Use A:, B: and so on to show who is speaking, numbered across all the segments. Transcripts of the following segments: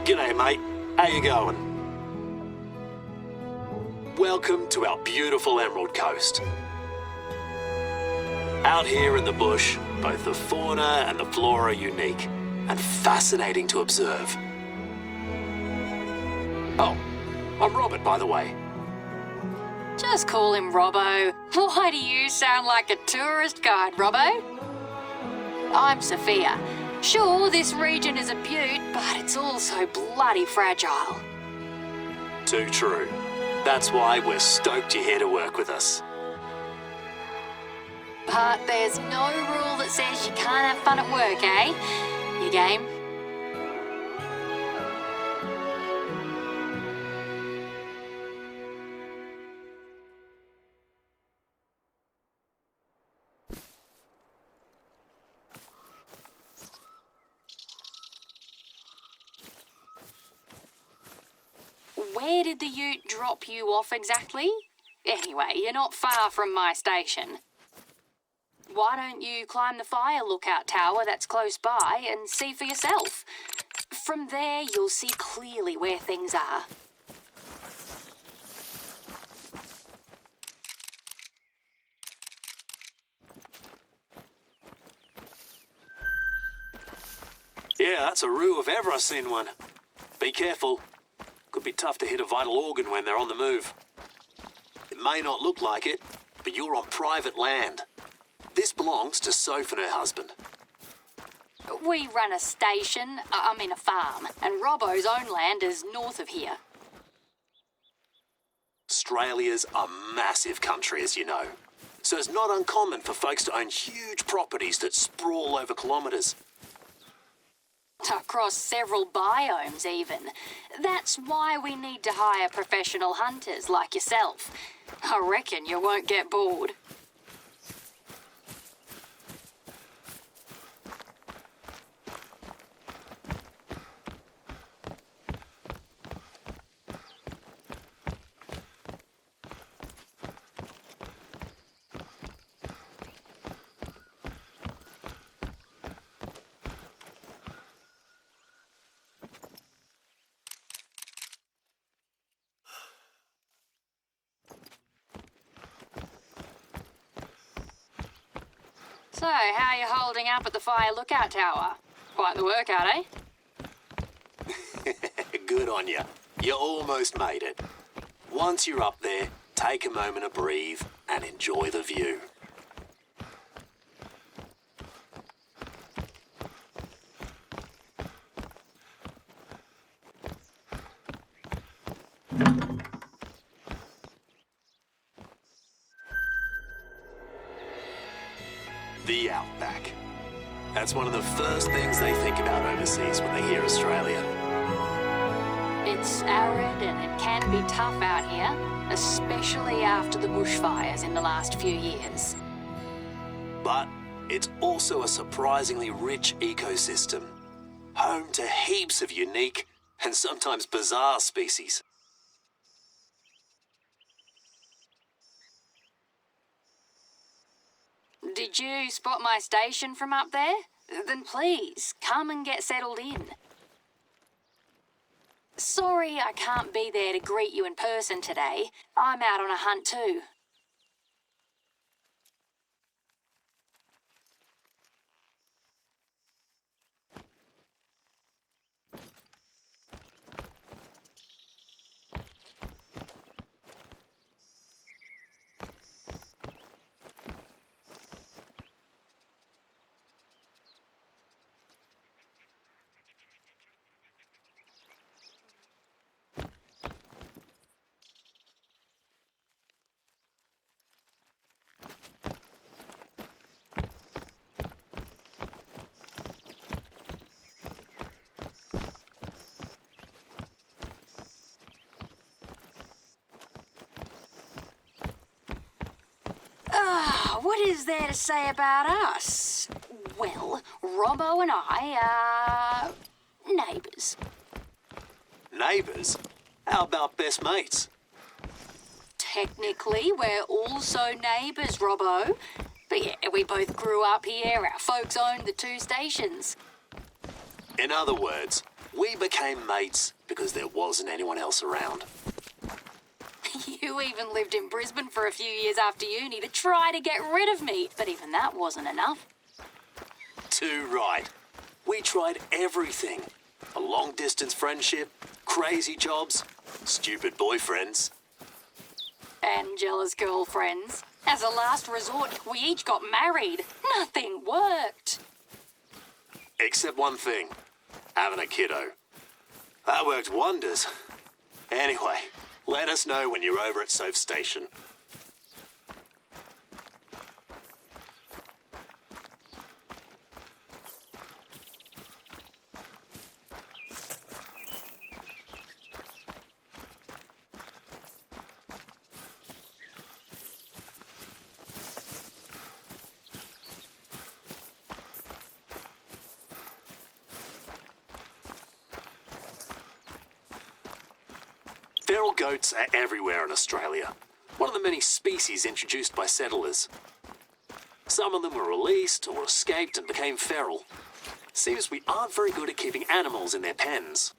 A: G'day, mate. How you going? Welcome to our beautiful Emerald Coast. Out here in the bush, both the fauna and the flora are unique and fascinating to observe. Oh, I'm Robert, by the way.
B: Just call him Robbo. Why do you sound like a tourist guide, Robbo? I'm Sophia. Sure, this region is a beaut, but it's also bloody fragile.
A: Too true. That's why we're stoked you're here to work with us.
B: But there's no rule that says you can't have fun at work, eh? You game? Where did the ute drop you off exactly? Anyway, you're not far from my station. Why don't you climb the fire lookout tower that's close by and see for yourself? From there, you'll see clearly where things are.
A: Yeah, that's a roo if ever I've seen one. Be careful. Could be tough to hit a vital organ when they're on the move. It may not look like it, but you're on private land. This belongs to Soph and her husband.
B: We run a station, a farm, and Robbo's own land is north of here.
A: Australia's a massive country, as you know. So it's not uncommon for folks to own huge properties that sprawl over kilometres.
B: Across several biomes, even. That's why we need to hire professional hunters like yourself. I reckon you won't get bored. So, how are you holding up at the fire lookout tower? Quite the workout, eh?
A: Good on you. You almost made it. Once you're up there, take a moment to breathe and enjoy the view. The outback. That's one of the first things they think about overseas when they hear Australia.
B: It's arid and it can be tough out here, especially after the bushfires in the last few years.
A: But it's also a surprisingly rich ecosystem, home to heaps of unique and sometimes bizarre species.
B: Did you spot my station from up there? Then please, come and get settled in. Sorry I can't be there to greet you in person today. I'm out on a hunt too. What is there to say about us? Well, Robbo and I are neighbours.
A: Neighbours? How about best mates?
B: Technically, we're also neighbours, Robbo. But yeah, we both grew up here, our folks owned the two stations.
A: In other words, We became mates because there wasn't anyone else around.
B: You even lived in Brisbane for a few years after uni to try to get rid of me, but even that wasn't enough.
A: Too right. We tried everything. A long-distance friendship, crazy jobs, stupid boyfriends.
B: And jealous girlfriends. As a last resort, we each got married. Nothing worked.
A: Except one thing. Having a kiddo. That worked wonders. Anyway, let us know when you're over at Soph Station. Feral goats are everywhere in Australia. One of the many species introduced by settlers. Some of them were released or escaped and became feral. Seems we aren't very good at keeping animals in their pens.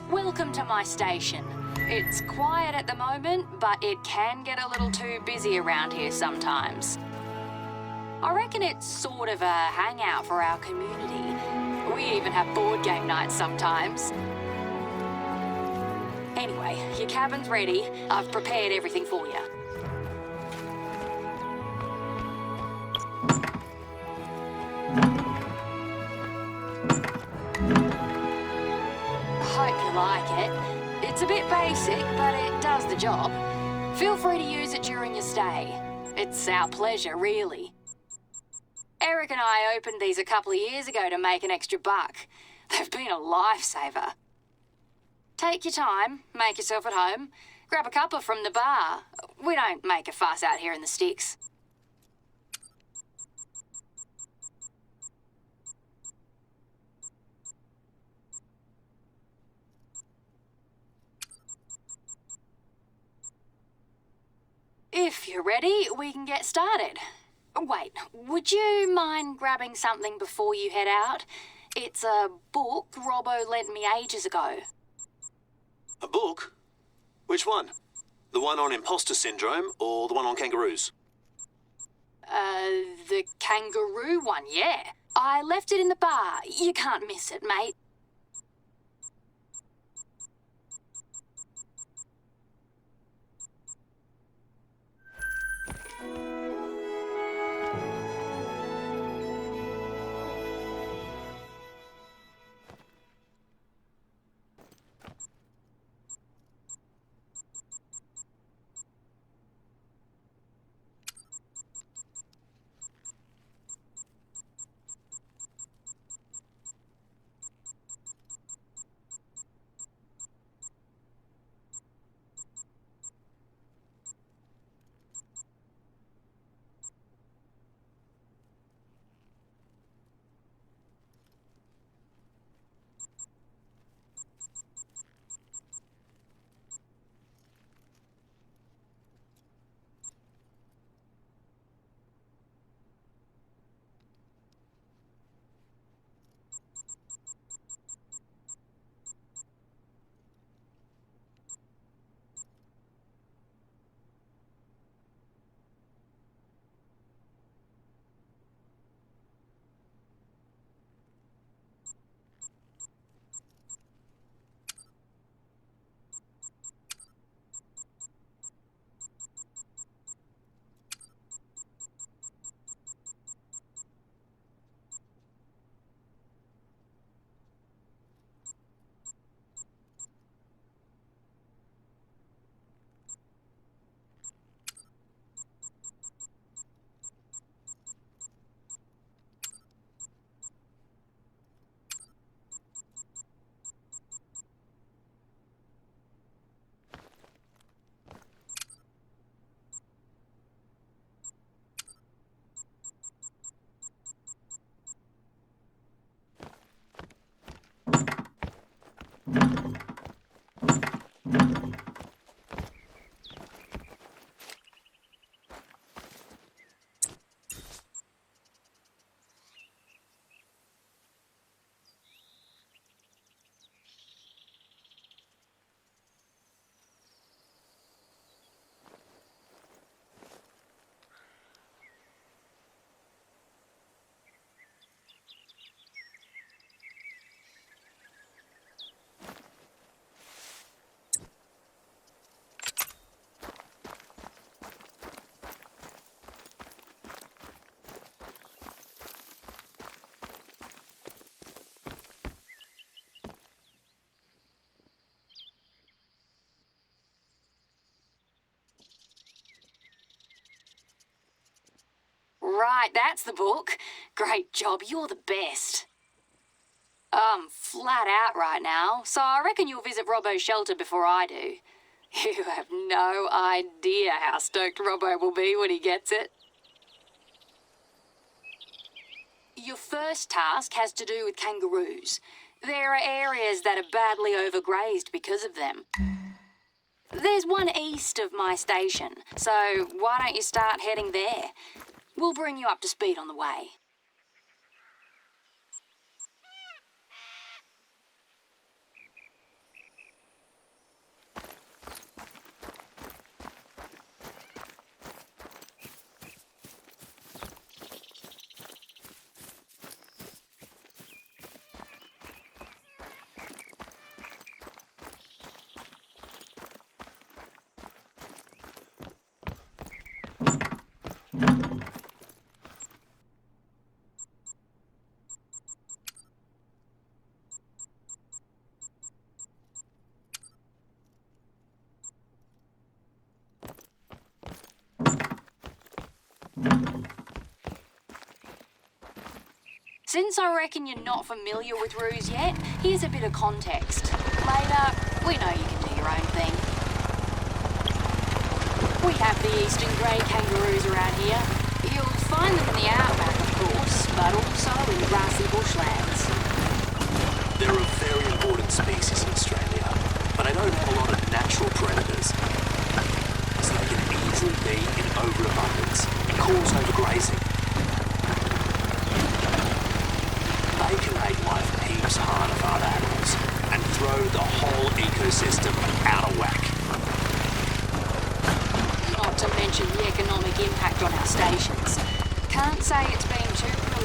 B: Welcome to my station. It's quiet at the moment, but it can get a little too busy around here sometimes. I reckon it's sort of a hangout for our community. We even have board game nights sometimes. Anyway, your cabin's ready. I've prepared everything for you. Hope you like it. It's a bit basic, but it does the job. Feel free to use it during your stay. It's our pleasure, really. Eric and I opened these a couple of years ago to make an extra buck. They've been a lifesaver. Take your time, make yourself at home, grab a cuppa from the bar. We don't make a fuss out here in the sticks. If you're ready, we can get started. Wait, would you mind grabbing something before you head out? It's a book Robbo lent me ages ago.
A: A book? Which one? The one on imposter syndrome or the one on kangaroos?
B: The kangaroo one, yeah. I left it in the bar. You can't miss it, mate. Right, that's the book. Great job, you're the best. I'm flat out right now, so I reckon you'll visit Robbo's shelter before I do. You have no idea how stoked Robbo will be when he gets it. Your first task has to do with kangaroos. There are areas that are badly overgrazed because of them. There's one east of my station, so why don't you start heading there? We'll bring you up to speed on the way. Since I reckon you're not familiar with roos yet, here's a bit of context. Later, we know you can do your own thing. We have the eastern grey kangaroos around here. You'll find them in the outback, of course, but also in grassy bushlands.
A: They're a very important species in Australia, but they don't have a lot of natural predators. So they can easily be in overabundance and cause overgrazing. They can make life heaps harder for other animals and throw the whole ecosystem out of whack.
B: Not to mention the economic impact on our stations. Can't say it's been too